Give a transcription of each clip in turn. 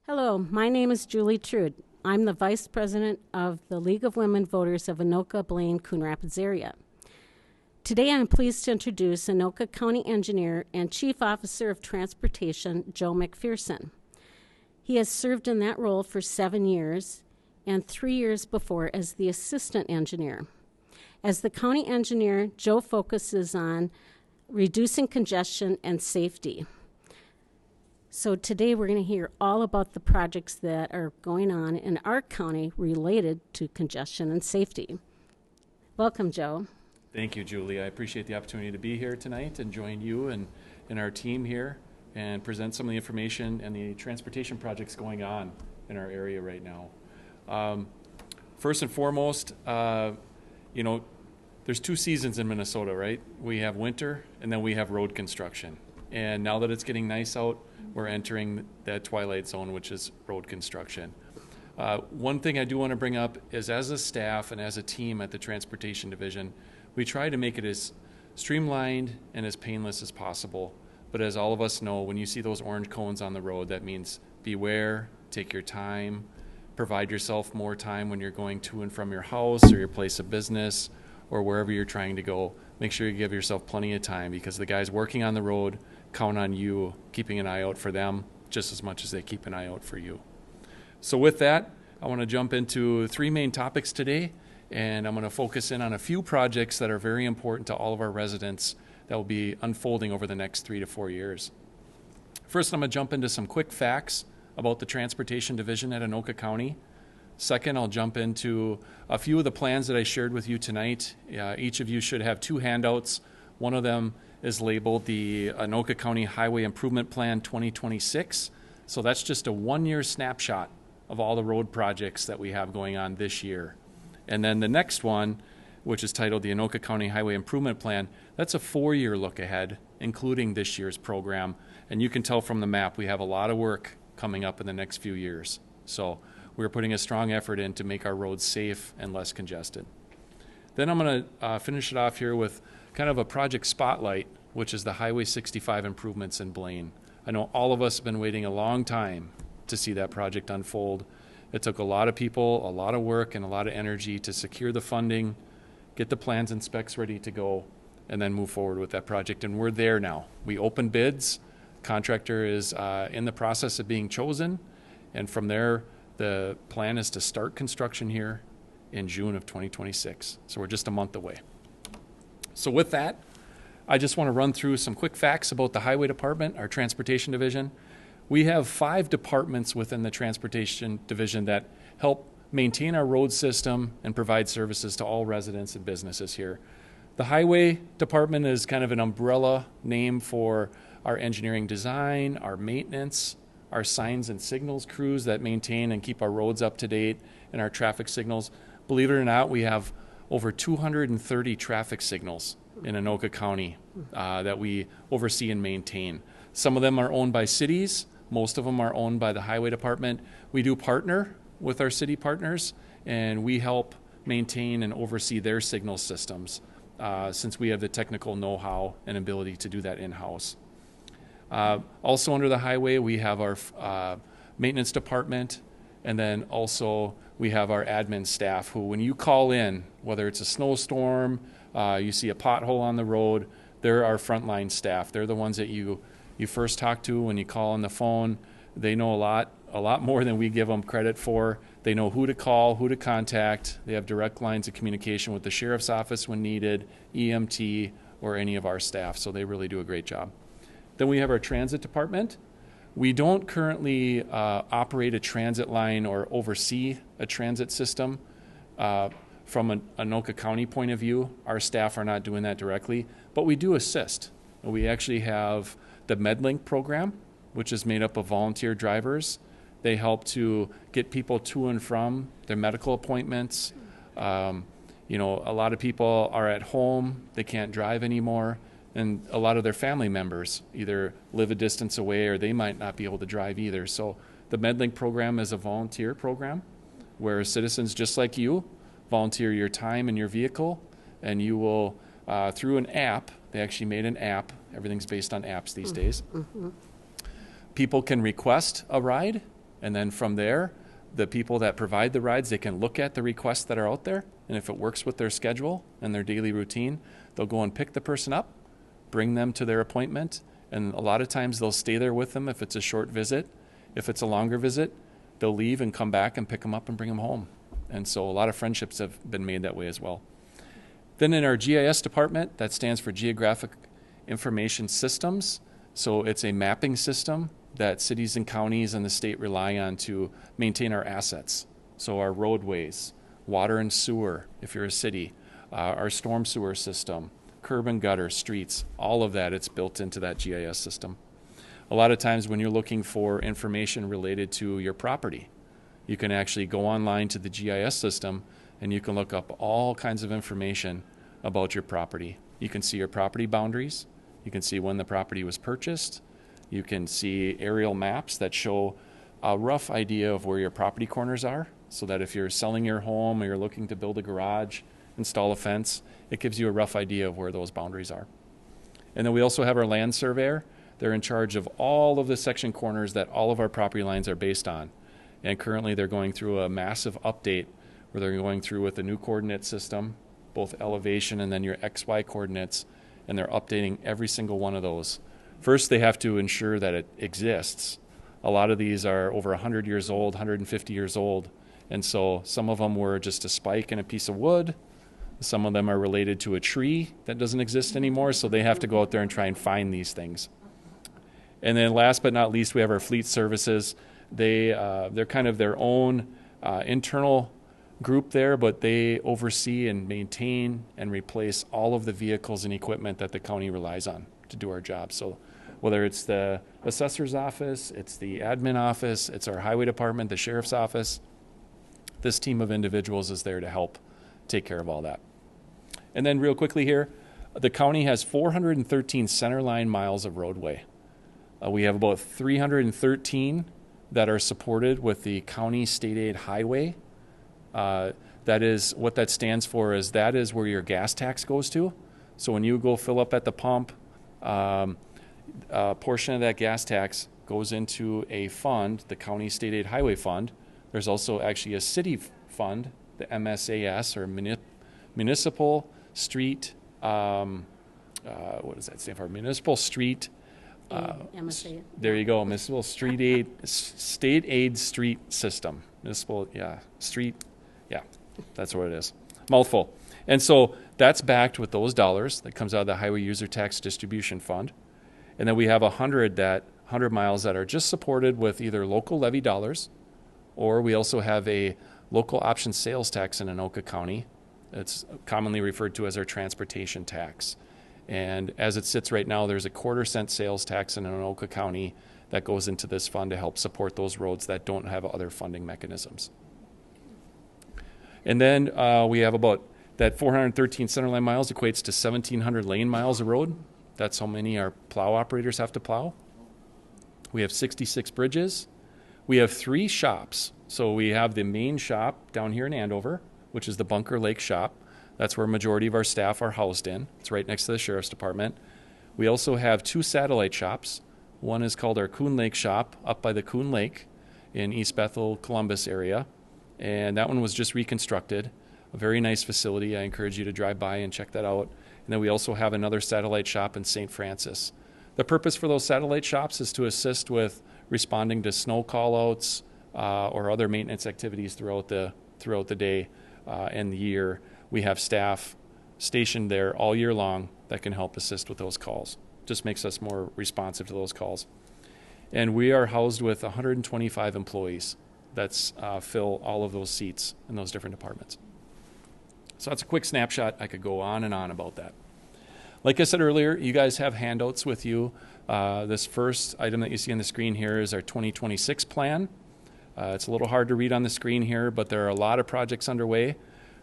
Hello, my name is Julie Trude. I'm the Vice President of the League of Women Voters of Anoka, Blaine, Coon Rapids area. Today I'm pleased to introduce Anoka County Engineer and Chief Officer of Transportation, Joe McPherson. He has served in that role for 7 years and 3 years before as the Assistant Engineer. As the County Engineer, Joe focuses on reducing congestion and safety. So today we're going to hear all about the projects that are going on in our county related to congestion and safety. Welcome, Joe. Thank you, Julie. I appreciate the opportunity to be here tonight and join you and our team here and present some of the information and the transportation projects going on in our area right now. First and foremost, there's 2 seasons in Minnesota, right? We have winter and then we have road construction. And now that it's getting nice out, we're entering that twilight zone, which is road construction. One thing I do want to bring up is, as a staff and as a team at the Transportation Division, we try to make it as streamlined and as painless as possible. But as all of us know, when you see those orange cones on the road, that means beware, take your time, provide yourself more time when you're going to and from your house or your place of business or wherever you're trying to go. Make sure you give yourself plenty of time, because the guys working on the road count on you keeping an eye out for them just as much as they keep an eye out for you. So with that, I want to jump into 3 main topics today, and I'm going to focus in on a few projects that are very important to all of our residents that will be unfolding over the next 3 to 4 years. First, I'm going to jump into some quick facts about the Transportation Division at Anoka County. Second, I'll jump into a few of the plans that I shared with you tonight. Each of you should have 2 handouts. One of them is labeled the Anoka County Highway Improvement Plan 2026. So that's just a 1-year snapshot of all the road projects that we have going on this year. And then the next one, which is titled the Anoka County Highway Improvement Plan, that's a 4-year look ahead, including this year's program. And you can tell from the map we have a lot of work coming up in the next few years. So we're putting a strong effort in to make our roads safe and less congested. Then I'm going to finish it off here with kind of a project spotlight, which is the Highway 65 improvements in Blaine. I know all of us have been waiting a long time to see that project unfold. It took a lot of people, a lot of work, and a lot of energy to secure the funding, get the plans and specs ready to go, and then move forward with that project. And we're there now. We opened bids. Contractor is in the process of being chosen. And from there, the plan is to start construction here in June of 2026. So we're just a month away. So with that, I just want to run through some quick facts about the Highway Department, our Transportation Division. We have 5 departments within the Transportation Division that help maintain our road system and provide services to all residents and businesses here. The Highway Department is kind of an umbrella name for our engineering design, our maintenance, our signs and signals crews that maintain and keep our roads up to date, and our traffic signals. Believe it or not, we have over 230 traffic signals in Anoka County that we oversee and maintain. Some of them are owned by cities. Most of them are owned by the Highway Department. We do partner with our city partners, and we help maintain and oversee their signal systems since we have the technical know-how and ability to do that in-house. Also under the highway, we have our maintenance department, and then also we have our admin staff who, when you call in, whether it's a snowstorm, you see a pothole on the road, they're our frontline staff. They're the ones that you first talk to when you call on the phone. They know a lot more than we give them credit for. They know who to call, who to contact. They have direct lines of communication with the sheriff's office when needed, EMT, or any of our staff. So they really do a great job. Then we have our transit department. We don't currently operate a transit line or oversee a transit system. From an Anoka County point of view, our staff are not doing that directly, but we do assist. We actually have the MedLink program, which is made up of volunteer drivers. They help to get people to and from their medical appointments. A lot of people are at home, they can't drive anymore, and a lot of their family members either live a distance away or they might not be able to drive either. So the MedLink program is a volunteer program where citizens just like you volunteer your time and your vehicle, and you will, through an app, they actually made an app, everything's based on apps these days. People can request a ride, And then from there, the people that provide the rides, they can look at the requests that are out there, and if it works with their schedule and their daily routine, they'll go and pick the person up, bring them to their appointment, and a lot of times they'll stay there with them if it's a short visit. If it's a longer visit, they'll leave and come back and pick them up and bring them home. And so a lot of friendships have been made that way as well. Then in our GIS department, that stands for Geographic Information Systems. So it's a mapping system that cities and counties and the state rely on to maintain our assets. So our roadways, water and sewer, if you're a city, our storm sewer system, curb and gutter, streets, all of that, it's built into that GIS system. A lot of times when you're looking for information related to your property, you can actually go online to the GIS system and you can look up all kinds of information about your property. You can see your property boundaries. You can see when the property was purchased. You can see aerial maps that show a rough idea of where your property corners are, so that if you're selling your home or you're looking to build a garage, install a fence, it gives you a rough idea of where those boundaries are. And then we also have our land surveyor. They're in charge of all of the section corners that all of our property lines are based on. And currently they're going through a massive update where they're going through with a new coordinate system, both elevation and then your XY coordinates, and they're updating every single one of those. First, they have to ensure that it exists. A lot of these are over 100 years old, 150 years old, and so some of them were just a spike in a piece of wood. Some of them are related to a tree that doesn't exist anymore, so they have to go out there and try and find these things. And then last but not least, we have our fleet services. They're kind of their own internal group there, but they oversee and maintain and replace all of the vehicles and equipment that the county relies on to do our job. So whether it's the assessor's office, it's the admin office, it's our highway department, the sheriff's office, this team of individuals is there to help take care of all that. And then real quickly here, the county has 413 centerline miles of roadway. We have about 313 that are supported with the county state aid highway. That is what that stands for, is that is where your gas tax goes to. So when you go fill up at the pump, a portion of that gas tax goes into a fund, the county state aid highway fund. There's also actually a city fund, the MSAS, or Municipal Street, what does that stand for? Municipal Street. MSA. There you go, Municipal Street Aid, State Aid Street System. Municipal, street, that's what it is. Mouthful. And so that's backed with those dollars that comes out of the Highway User Tax Distribution Fund. And then we have 100 miles that are just supported with either local levy dollars, or we also have a local option sales tax in Anoka County. It's commonly referred to as our transportation tax. And as it sits right now, there's a 1/4-cent sales tax in Anoka County that goes into this fund to help support those roads that don't have other funding mechanisms. And then we have about that 413 centerline miles equates to 1,700 lane miles of road. That's how many our plow operators have to plow. We have 66 bridges. We have 3 shops. So we have the main shop down here in Andover, which is the Bunker Lake shop. That's where a majority of our staff are housed in. It's right next to the sheriff's department. We also have 2 satellite shops. One is called our Coon Lake shop up by the Coon Lake in East Bethel, Columbus area. And that one was just reconstructed. A very nice facility. I encourage you to drive by and check that out. And then we also have another satellite shop in St. Francis. The purpose for those satellite shops is to assist with responding to snow callouts or other maintenance activities throughout the day and the year. We have staff stationed there all year long that can help assist with those calls. Just makes us more responsive to those calls. And we are housed with 125 employees that fill all of those seats in those different departments. So that's a quick snapshot. I could go on and on about that. Like I said earlier, you guys have handouts with you. This first item that you see on the screen here is our 2026 plan. It's a little hard to read on the screen here, but there are a lot of projects underway.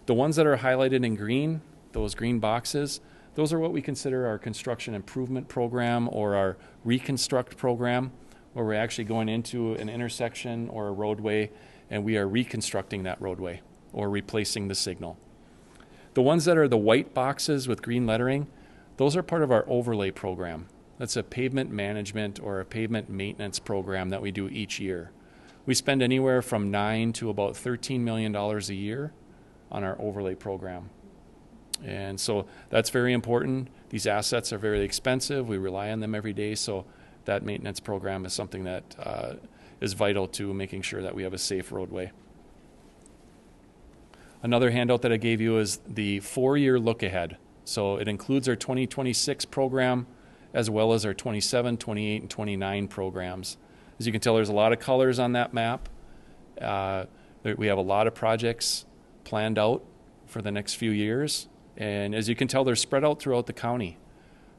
The ones that are highlighted in green, those green boxes, those are what we consider our construction improvement program or our reconstruct program, where we're actually going into an intersection or a roadway and we are reconstructing that roadway or replacing the signal. The ones that are the white boxes with green lettering, those are part of our overlay program. That's a pavement management or a pavement maintenance program that we do each year. We spend anywhere from $9 to about $13 million a year on our overlay program. And so that's very important. These assets are very expensive. We rely on them every day. So that maintenance program is something that is vital to making sure that we have a safe roadway. Another handout that I gave you is the 4-year look ahead. So it includes our 2026 program as well as our 27, 28, and 29 programs. As you can tell, there's a lot of colors on that map. We have a lot of projects planned out for the next few years. And as you can tell, they're spread out throughout the county.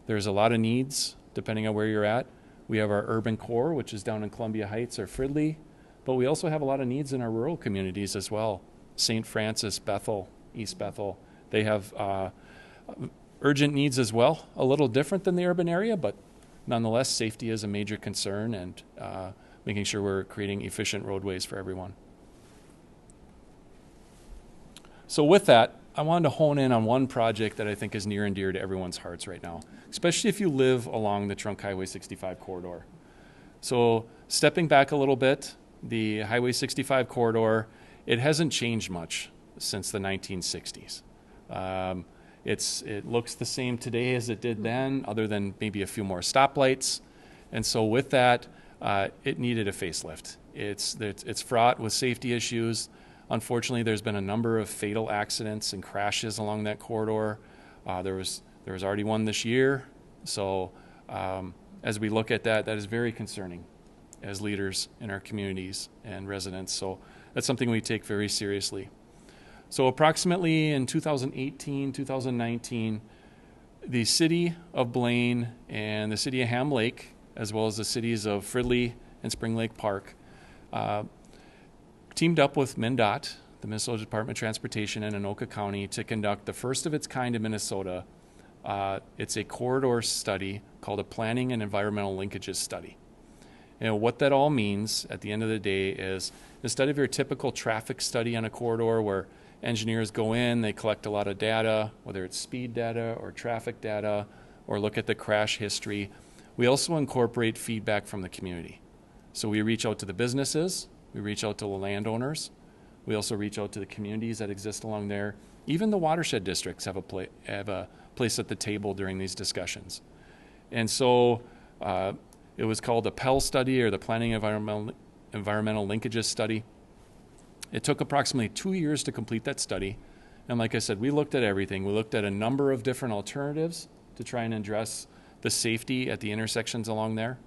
There's a lot of needs depending on where you're at. We have our urban core, which is down in Columbia Heights or Fridley, but we also have a lot of needs in our rural communities as well. St. Francis, Bethel, East Bethel, they have urgent needs as well, a little different than the urban area, but nonetheless, safety is a major concern, and making sure we're creating efficient roadways for everyone. So with that, I wanted to hone in on one project that I think is near and dear to everyone's hearts right now, especially if you live along the Trunk Highway 65 corridor. So stepping back a little bit, the Highway 65 corridor, it hasn't changed much since the 1960s. It looks the same today as it did then, other than maybe a few more stoplights. And so with that, it needed a facelift. It's fraught with safety issues. Unfortunately, there's been a number of fatal accidents and crashes along that corridor. There was already one this year. So as we look at that, that is very concerning as leaders in our communities and residents. So that's something we take very seriously. So approximately in 2018, 2019, the city of Blaine and the city of Ham Lake, as well as the cities of Fridley and Spring Lake Park, teamed up with MnDOT, the Minnesota Department of Transportation, and Anoka County to conduct the first of its kind in Minnesota. It's a corridor study called a Planning and Environmental Linkages Study. And what that all means at the end of the day is, instead of your typical traffic study on a corridor where engineers go in, they collect a lot of data, whether it's speed data or traffic data, or look at the crash history, we also incorporate feedback from the community. So we reach out to the businesses, we reach out to the landowners, we also reach out to the communities that exist along there. Even the watershed districts have a place at the table during these discussions. And so it was called the PEL study, or the Planning Environmental Linkages Study. It took approximately 2 years to complete that study. And like I said, we looked at everything. We looked at a number of different alternatives to try and address the safety at the intersections along there.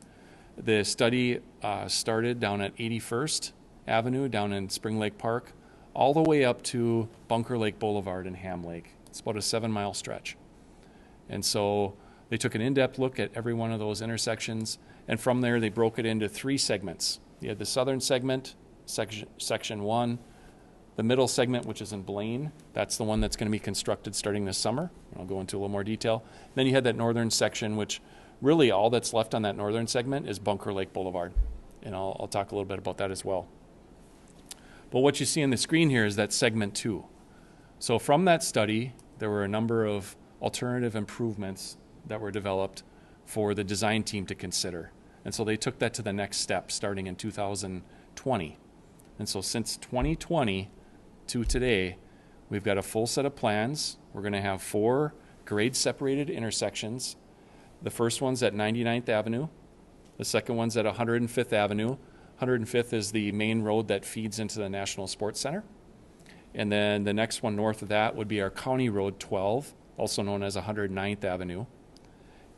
The study started down at 81st Avenue, down in Spring Lake Park, all the way up to Bunker Lake Boulevard in Ham Lake. It's about a 7-mile stretch. And so they took an in-depth look at every one of those intersections, and from there they broke it into 3 segments. You had the southern segment, section 1, the middle segment, which is in Blaine. That's the one that's going to be constructed starting this summer. I'll go into a little more detail. Then you had that northern section, which really all that's left on that northern segment is Bunker Lake Boulevard. And I'll talk a little bit about that as well. But what you see on the screen here is that segment 2. So from that study, there were a number of alternative improvements that were developed for the design team to consider. And so they took that to the next step starting in 2020. And so since 2020 to today, we've got a full set of plans. We're going to have 4 grade-separated intersections. The first one's at 99th Avenue. The second one's at 105th Avenue. 105th is the main road that feeds into the National Sports Center. And then the next one north of that would be our County Road 12, also known as 109th Avenue.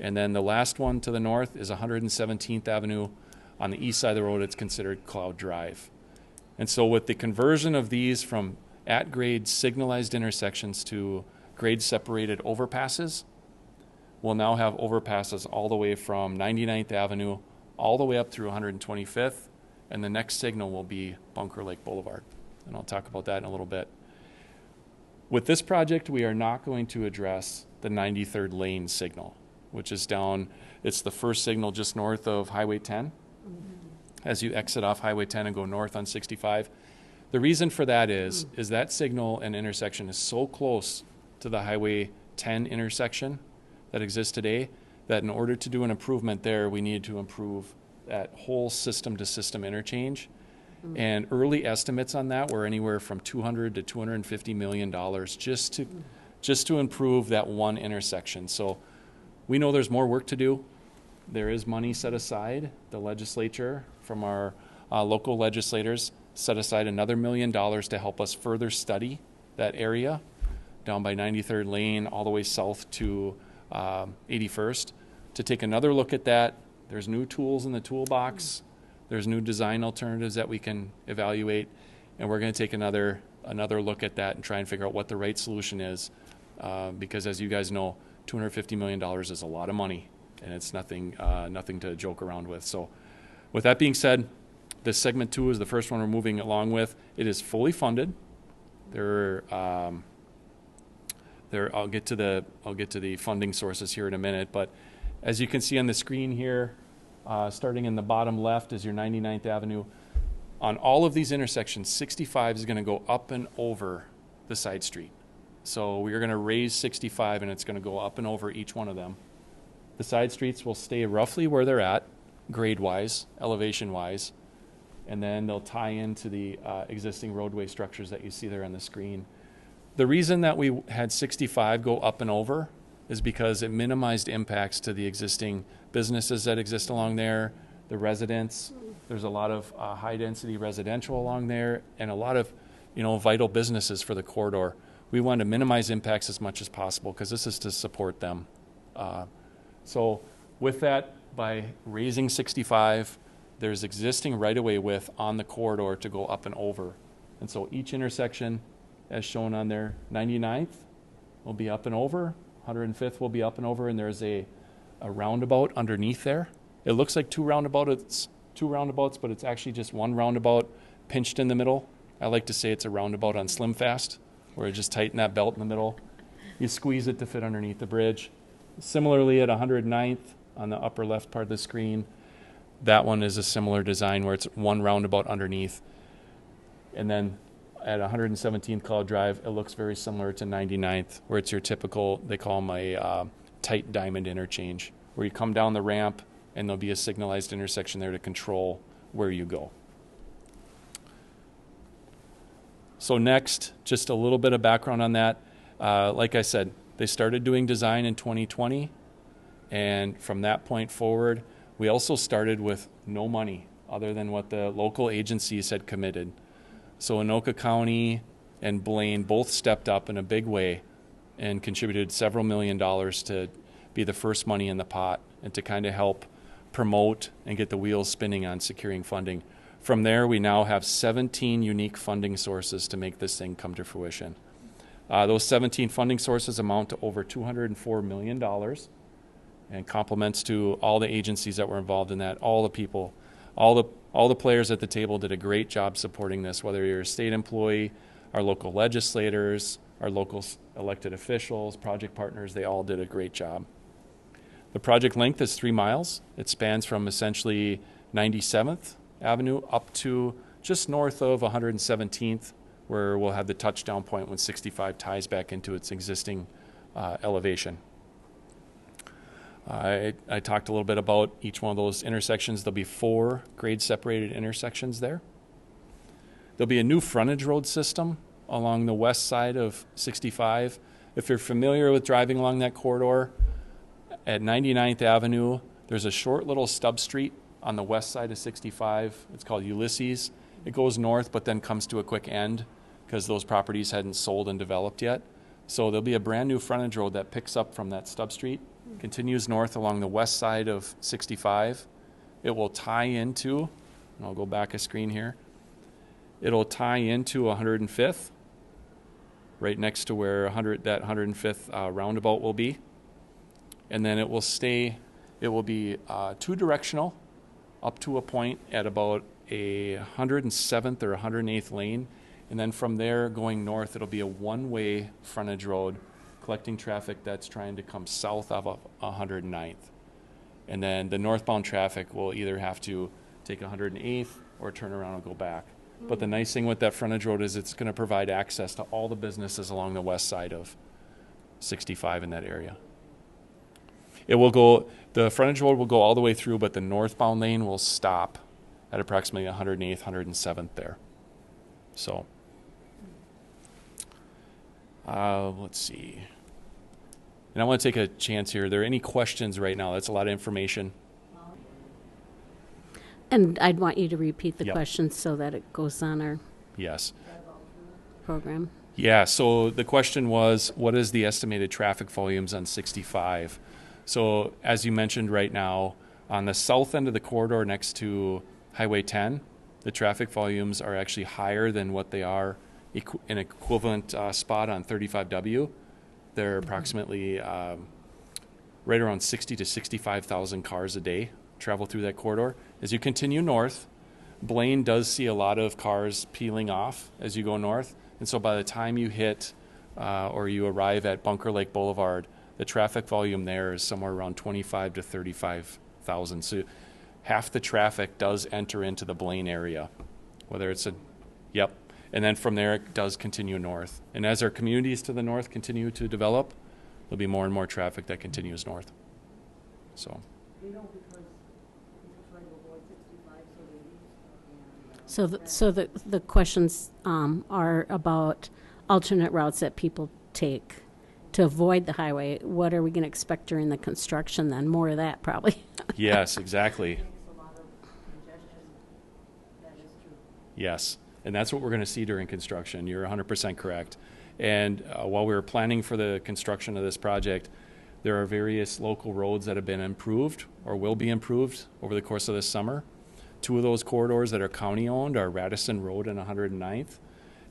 And then the last one to the north is 117th Avenue. On the east side of the road, it's considered Cloud Drive. And so with the conversion of these from at-grade signalized intersections to grade-separated overpasses, we'll now have overpasses all the way from 99th Avenue all the way up through 125th, and the next signal will be Bunker Lake Boulevard. And I'll talk about that in a little bit. With this project, we are not going to address the 93rd lane signal, which is down, it's the first signal just north of Highway 10. As you exit off Highway 10 and go north on 65. The reason for that is that signal and intersection is so close to the Highway 10 intersection that exists today that in order to do an improvement there, we needed to improve that whole system-to-system interchange. And early estimates on that were anywhere from $200 to $250 million just to improve that one intersection. So we know there's more work to do. There is money set aside. The legislature from our local legislators set aside another $1 million to help us further study that area down by 93rd Lane all the way south to 81st to take another look at that. There's new tools in the toolbox. There's new design alternatives that we can evaluate, and we're going to take another look at that and try and figure out what the right solution is, because as you guys know, $250 million is a lot of money, and it's nothing to joke around with. So with that being said, this segment 2 is the first one we're moving along with. It is fully funded. I'll get to the funding sources here in a minute, but as you can see on the screen here, starting in the bottom left is your 99th Avenue. On all of these intersections, 65 is going to go up and over the side street. So we are going to raise 65, and it's going to go up and over each one of them. The side streets will stay roughly where they're at, grade-wise, elevation-wise, and then they'll tie into the existing roadway structures that you see there on the screen. The reason that we had 65 go up and over is because it minimized impacts to the existing businesses that exist along there, the residents. There's a lot of high-density residential along there, and a lot of, vital businesses for the corridor. We want to minimize impacts as much as possible because this is to support them. So with that, by raising 65, there's existing right-of-way width on the corridor to go up and over. And so each intersection, as shown on there, 99th will be up and over, 105th will be up and over, and there's a roundabout underneath there. It looks like two roundabouts, but it's actually just one roundabout pinched in the middle. I like to say it's a roundabout on Slim Fast, where you just tighten that belt in the middle. You squeeze it to fit underneath the bridge. Similarly, at 109th, on the upper left part of the screen, that one is a similar design where it's one roundabout underneath. And then at 117th Cloud Drive, it looks very similar to 99th, where it's your typical, they call them a tight diamond interchange, where you come down the ramp and there'll be a signalized intersection there to control where you go. So next, just a little bit of background on that. Like I said, they started doing design in 2020, and from that point forward, we also started with no money other than what the local agencies had committed. So Anoka County and Blaine both stepped up in a big way and contributed several $1 million to be the first money in the pot and to kind of help promote and get the wheels spinning on securing funding. From there, we now have 17 unique funding sources to make this thing come to fruition. Those 17 funding sources amount to over $204 million, and compliments to all the agencies that were involved in that, all the people, all the players at the table did a great job supporting this, whether you're a state employee, our local legislators, our local elected officials, project partners, they all did a great job. The project length is 3 miles. It spans from essentially 97th Avenue up to just north of 117th, where we'll have the touchdown point when 65 ties back into its existing elevation. I talked a little bit about each one of those intersections. There'll be 4 grade-separated intersections there. There'll be a new frontage road system along the west side of 65. If you're familiar with driving along that corridor, at 99th Avenue, there's a short little stub street on the west side of 65. It's called Ulysses. It goes north but then comes to a quick end because those properties hadn't sold and developed yet. So there'll be a brand new frontage road that picks up from that stub street, continues north along the west side of 65. It will tie into, and I'll go back a screen here, it'll tie into 105th, right next to where that 105th roundabout will be. And then it will be 2-directional up to a point at about a 107th or 108th lane. And then from there going north, it'll be a one-way frontage road collecting traffic that's trying to come south of 109th. And then the northbound traffic will either have to take 108th or turn around and go back. But the nice thing with that frontage road is it's going to provide access to all the businesses along the west side of 65 in that area. The frontage road will go all the way through, but the northbound lane will stop at approximately 108th, 107th there. So, let's see. And I want to take a chance here. Are there any questions right now? That's a lot of information. And I'd want you to repeat the Yep. question so that it goes on our Yes. program. Yeah, so the question was, what is the estimated traffic volumes on 65? So as you mentioned right now, on the south end of the corridor next to Highway 10, the traffic volumes are actually higher than what they are in equivalent spot on 35W. They're approximately right around 60 to 65,000 cars a day travel through that corridor. As you continue north, Blaine does see a lot of cars peeling off as you go north. And so by the time you hit or you arrive at Bunker Lake Boulevard, the traffic volume there is somewhere around 25 to 35,000. So half the traffic does enter into the Blaine area, whether it's yep. And then from there, it does continue north. And as our communities to the north continue to develop, there'll be more and more traffic that continues north. So. So the questions are about alternate routes that people take to avoid the highway. What are we going to expect during the construction then? More of that probably. Yes, exactly. Yes, and that's what we're going to see during construction. You're 100% correct. And while we were planning for the construction of this project, there are various local roads that have been improved or will be improved over the course of this summer. Two of those corridors that are county-owned are Radisson Road and 109th.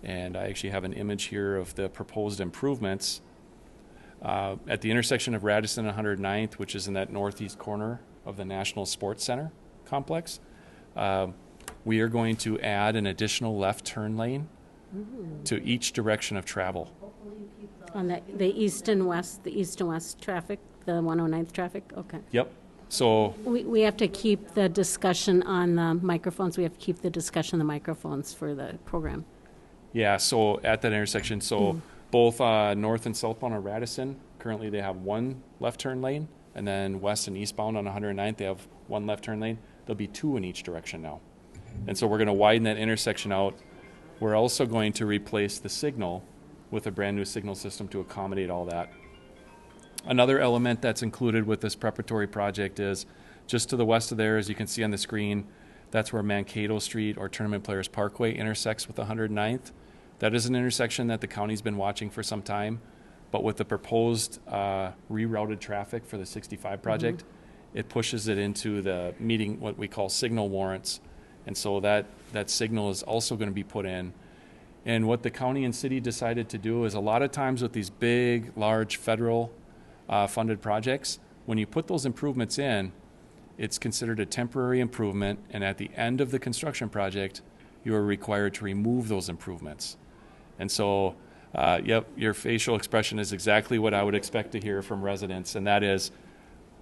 And I actually have an image here of the proposed improvements. At the intersection of Radisson and 109th, which is in that northeast corner of the National Sports Center complex, we are going to add an additional left turn lane to each direction of travel. On the east and west traffic, the 109th traffic? Okay. Yep. So we have to keep the discussion on the microphones. We have to keep the discussion on the microphones for the program. yeah, so at that intersection, so both north and southbound on Radisson, currently they have one left turn lane, and then west and eastbound on 109th, they have one left turn lane. There'll be two in each direction now. And so we're going to widen that intersection out. We're also going to replace the signal with a brand new signal system to accommodate all that. Another element that's included with this preparatory project is just to the west of there, as you can see on the screen, that's where Mankato Street or Tournament Players Parkway intersects with 109th. That is an intersection that the county's been watching for some time, but with the proposed rerouted traffic for the 65 project, it pushes it into the meeting what we call signal warrants. And so that signal is also going to be put in. And what the county and city decided to do is a lot of times with these big, large federal funded projects, when you put those improvements in, it's considered a temporary improvement, and at the end of the construction project, you are required to remove those improvements. And so, yep, your facial expression is exactly what I would expect to hear from residents, and that is,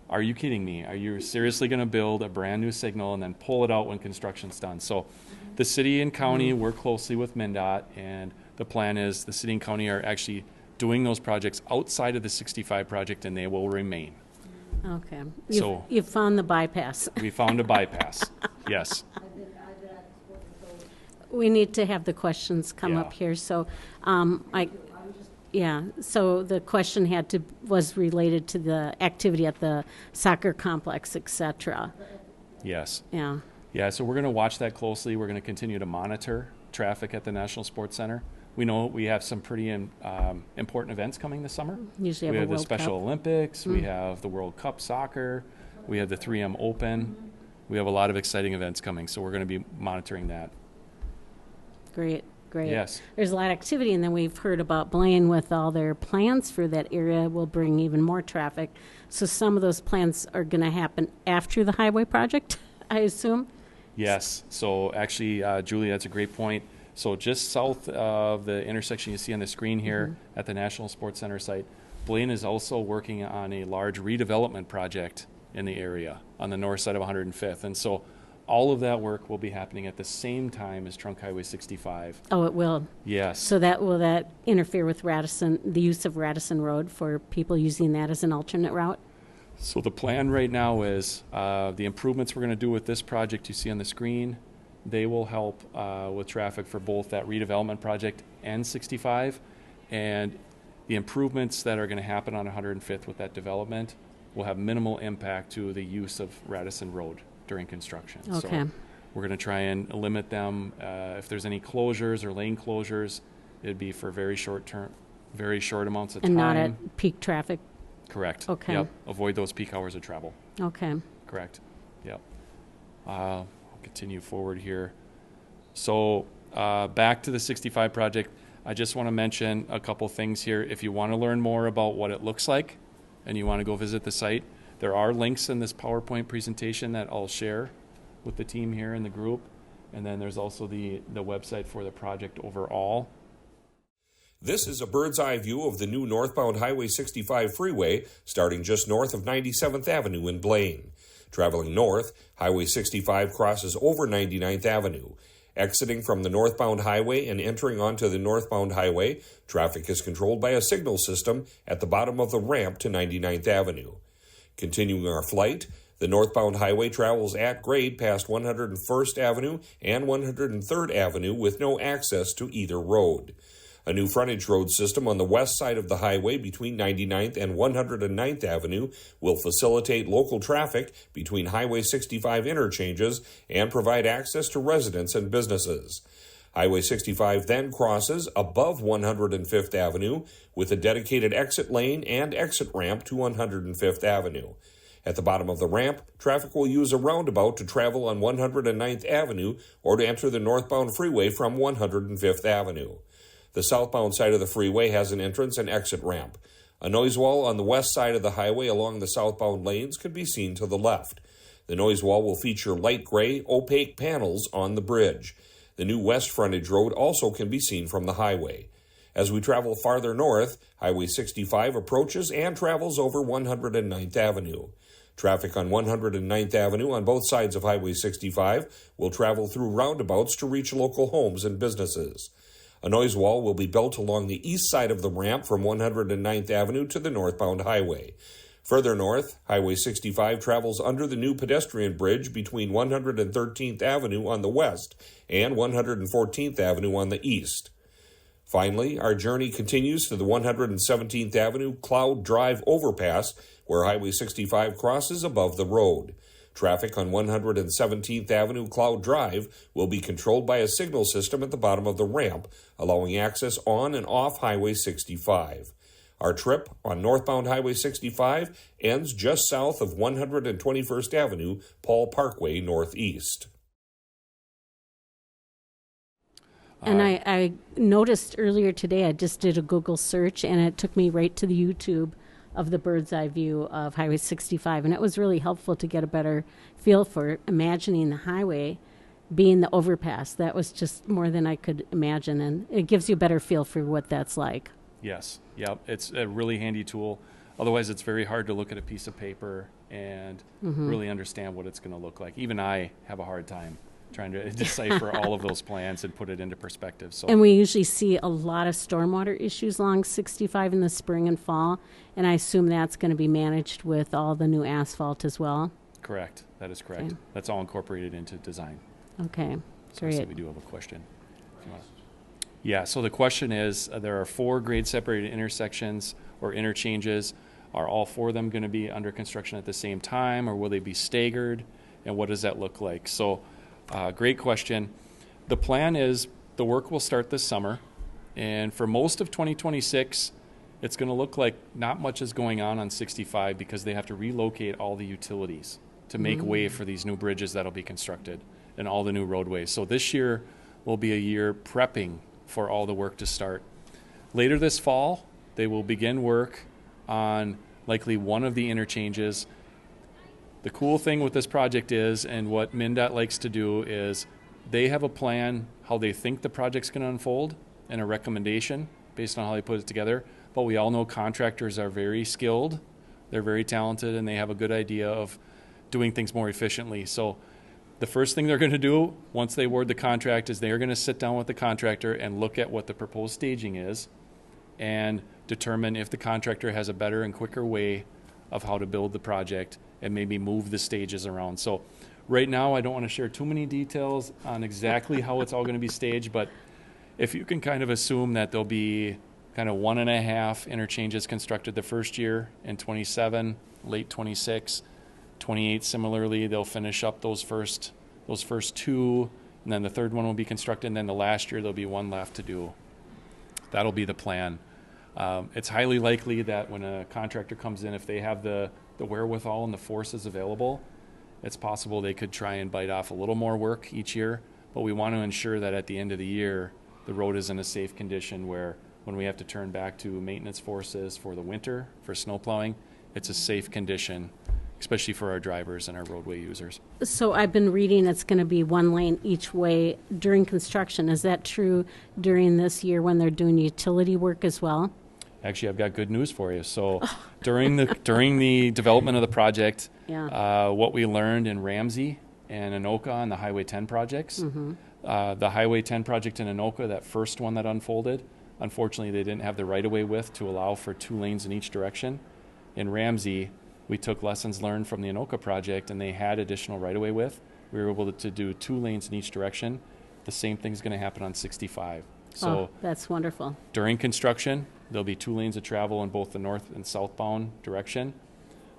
are you kidding me? Are you seriously going to build a brand new signal and then pull it out when construction's done? So the city and county work closely with MnDOT, and the plan is the city and county are actually doing those projects outside of the 65 project, and they will remain. Okay. So you've found the bypass. We found a bypass. Yes. We need to have the questions come up here. So, so the question was related to the activity at the soccer complex, etc. Yes. Yeah. Yeah, so we're going to watch that closely. We're going to continue to monitor traffic at the National Sports Center. We know we have some pretty important events coming this summer. Usually we have the the Special Olympics, we have the World Cup soccer, we have the 3M Open. We have a lot of exciting events coming, so we're going to be monitoring that. Great. Yes. There's a lot of activity, and then we've heard about Blaine with all their plans for that area will bring even more traffic. So some of those plans are going to happen after the highway project, I assume? Yes. So actually, Julie, that's a great point. So just south of the intersection you see on the screen here at the National Sports Center site, Blaine is also working on a large redevelopment project in the area on the north side of 105th. And so all of that work will be happening at the same time as Trunk Highway 65. Oh, it will? Yes. So will that interfere with the use of Radisson Road for people using that as an alternate route? So the plan right now is the improvements we're going to do with this project you see on the screen They will help with traffic for both that redevelopment project and 65, and the improvements that are going to happen on 105th with that development will have minimal impact to the use of Radisson Road during construction. Okay. So we're going to try and limit them. If there's any closures or lane closures, it'd be for very short amounts of time. And not at peak traffic? Correct. Okay. Yep. Avoid those peak hours of travel. Okay. Correct. Yep. I'll continue forward here. So back to the 65 project, I just want to mention a couple things here. If you want to learn more about what it looks like and you want to go visit the site, there are links in this PowerPoint presentation that I'll share with the team here in the group. And then there's also the website for the project overall. This is a bird's eye view of the new northbound Highway 65 freeway starting just north of 97th Avenue in Blaine. Traveling north, Highway 65 crosses over 99th Avenue. Exiting from the northbound highway and entering onto the northbound highway, traffic is controlled by a signal system at the bottom of the ramp to 99th Avenue. Continuing our flight, the northbound highway travels at grade past 101st Avenue and 103rd Avenue with no access to either road. A new frontage road system on the west side of the highway between 99th and 109th Avenue will facilitate local traffic between Highway 65 interchanges and provide access to residents and businesses. Highway 65 then crosses above 105th Avenue with a dedicated exit lane and exit ramp to 105th Avenue. At the bottom of the ramp, traffic will use a roundabout to travel on 109th Avenue or to enter the northbound freeway from 105th Avenue. The southbound side of the freeway has an entrance and exit ramp. A noise wall on the west side of the highway along the southbound lanes can be seen to the left. The noise wall will feature light gray, opaque panels on the bridge. The new west frontage road also can be seen from the highway. As we travel farther north, Highway 65 approaches and travels over 109th Avenue. Traffic on 109th Avenue on both sides of Highway 65 will travel through roundabouts to reach local homes and businesses. A noise wall will be built along the east side of the ramp from 109th Avenue to the northbound highway. Further north, Highway 65 travels under the new pedestrian bridge between 113th Avenue on the west and 114th Avenue on the east. Finally, our journey continues to the 117th Avenue Cloud Drive overpass, where Highway 65 crosses above the road. Traffic on 117th Avenue Cloud Drive will be controlled by a signal system at the bottom of the ramp, allowing access on and off Highway 65. Our trip on northbound Highway 65 ends just south of 121st Avenue, Paul Parkway Northeast. And I noticed earlier today, I just did a Google search, and it took me right to the YouTube of the bird's eye view of Highway 65. And it was really helpful to get a better feel for imagining the highway being the overpass. That was just more than I could imagine. And it gives you a better feel for what that's like. Yes. Yep. It's a really handy tool. Otherwise, it's very hard to look at a piece of paper and really understand what it's going to look like. Even I have a hard time trying to decipher all of those plans and put it into perspective. So, and we usually see a lot of stormwater issues along 65 in the spring and fall, and I assume that's going to be managed with all the new asphalt as well. Correct. That is correct. Okay. That's all incorporated into design. Okay, So I see great. we do have a question. Yeah, so the question is, there are 4 grade-separated intersections or interchanges. Are all 4 of them going to be under construction at the same time, or will they be staggered? And what does that look like? So, great question. The plan is the work will start this summer, and for most of 2026, it's going to look like not much is going on 65 because they have to relocate all the utilities to make way for these new bridges that'll be constructed and all the new roadways. So this year will be a year prepping for all the work to start. Later this fall, they will begin work on likely one of the interchanges. The cool thing with this project is, and what MnDOT likes to do, is they have a plan how they think the project's going to unfold and a recommendation based on how they put it together. But we all know contractors are very skilled, they're very talented, and they have a good idea of doing things more efficiently. So the first thing they're going to do once they award the contract is they're going to sit down with the contractor and look at what the proposed staging is and determine if the contractor has a better and quicker way of how to build the project and maybe move the stages around. So Right now, I don't want to share too many details on exactly how it's all going to be staged, but if you can kind of assume that there'll be kind of 1.5 interchanges constructed the first year in 27, late 26, 28 similarly, they'll finish up those first two, and then the third one will be constructed, and then the last year there'll be one left to do. That'll be the plan. It's highly likely that when a contractor comes in, if they have the wherewithal and the forces available, it's possible they could try and bite off a little more work each year, but we want to ensure that at the end of the year, the road is in a safe condition where when we have to turn back to maintenance forces for the winter, for snow plowing, it's a safe condition, especially for our drivers and our roadway users. So I've been reading it's going to be one lane each way during construction. Is that true during this year when they're doing utility work as well? Actually, I've got good news for you. So during the development of the project, what we learned in Ramsey and Anoka on the Highway 10 projects, the Highway 10 project in Anoka, that first one that unfolded, unfortunately they didn't have the right-of-way width to allow for 2 lanes in each direction. In Ramsey, we took lessons learned from the Anoka project, and they had additional right-of-way width. We were able to do 2 lanes in each direction. The same thing's going to happen on 65. So that's wonderful. During construction, there'll be 2 lanes of travel in both the north and southbound direction.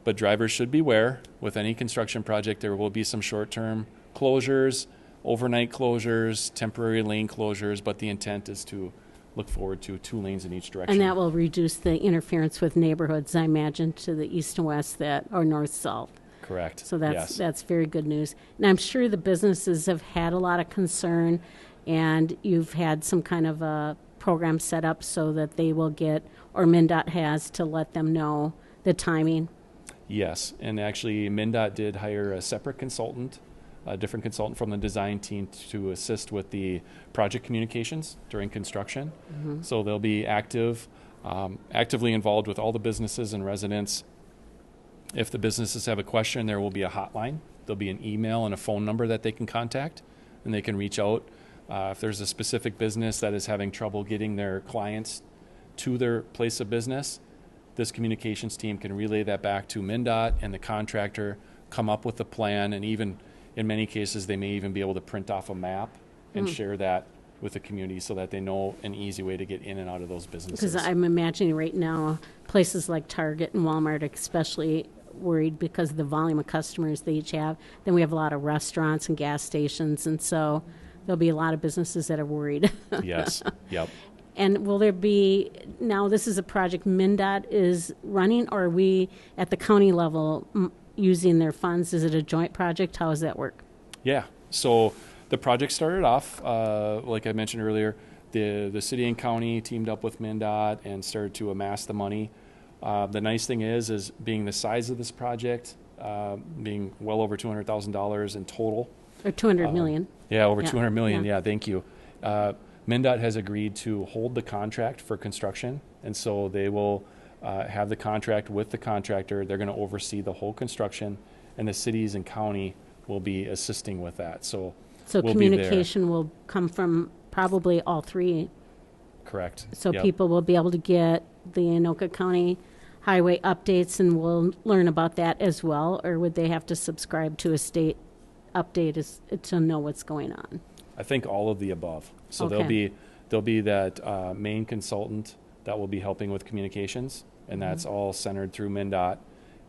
But drivers should beware, with any construction project, there will be some short-term closures, overnight closures, temporary lane closures, but the intent is to look forward to 2 lanes in each direction. And that will reduce the interference with neighborhoods, I imagine, to the east and west or north-south. Correct. So that's very good news. And I'm sure the businesses have had a lot of concern, and you've had some kind of a program set up so that they will get, or MnDOT has, to let them know the timing. Yes, and actually MnDOT did hire a separate consultant, a different consultant from the design team to assist with the project communications during construction. So they'll be actively involved with all the businesses and residents. If the businesses have a question, there will be a hotline. There'll be an email and a phone number that they can contact, and they can reach out. If there's a specific business that is having trouble getting their clients to their place of business, this communications team can relay that back to MnDOT and the contractor, come up with a plan, and even in many cases, they may even be able to print off a map and share that with the community so that they know an easy way to get in and out of those businesses. Because I'm imagining right now, places like Target and Walmart especially worried because of the volume of customers they each have. Then we have a lot of restaurants and gas stations, and so there'll be a lot of businesses that are worried. Yes, yep. And will there be, now this is a project MnDOT is running, or are we at the county level using their funds? Is it a joint project? How does that work? Yeah, so the project started off, like I mentioned earlier, the city and county teamed up with MnDOT and started to amass the money. The nice thing is being the size of this project, being well over $200,000 in total. Or 200 million. Yeah, over 200 million. Yeah. Yeah, thank you. MnDOT has agreed to hold the contract for construction, and so they will have the contract with the contractor. They're going to oversee the whole construction, and the cities and county will be assisting with that. So we'll communication will come from probably all 3. Correct. So people will be able to get the Anoka County highway updates, and we'll learn about that as well, or would they have to subscribe to a state update to know what's going on? I think all of the above. So Okay. there'll be that main consultant that will be helping with communications, and that's all centered through MnDOT.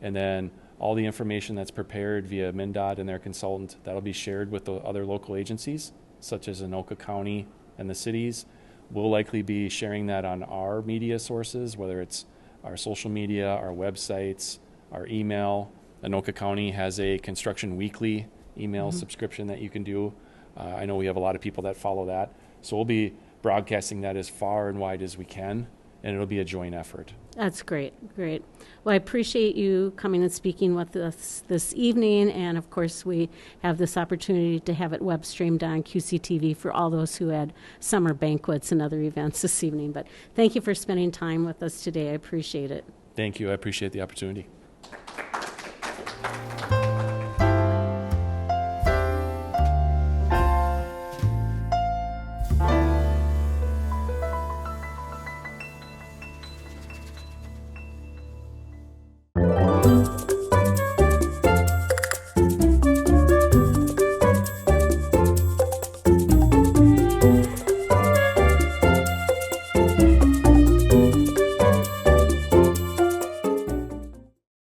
And then all the information that's prepared via MnDOT and their consultant, that'll be shared with the other local agencies, such as Anoka County and the cities. We'll likely be sharing that on our media sources, whether it's our social media, our websites, our email. Anoka County has a Construction Weekly email subscription that you can do. I know we have a lot of people that follow that. So we'll be broadcasting that as far and wide as we can, and it'll be a joint effort. That's great. Well, I appreciate you coming and speaking with us this evening, and of course we have this opportunity to have it web streamed on QCTV for all those who had summer banquets and other events this evening. But thank you for spending time with us today. I appreciate it. Thank you. I appreciate the opportunity.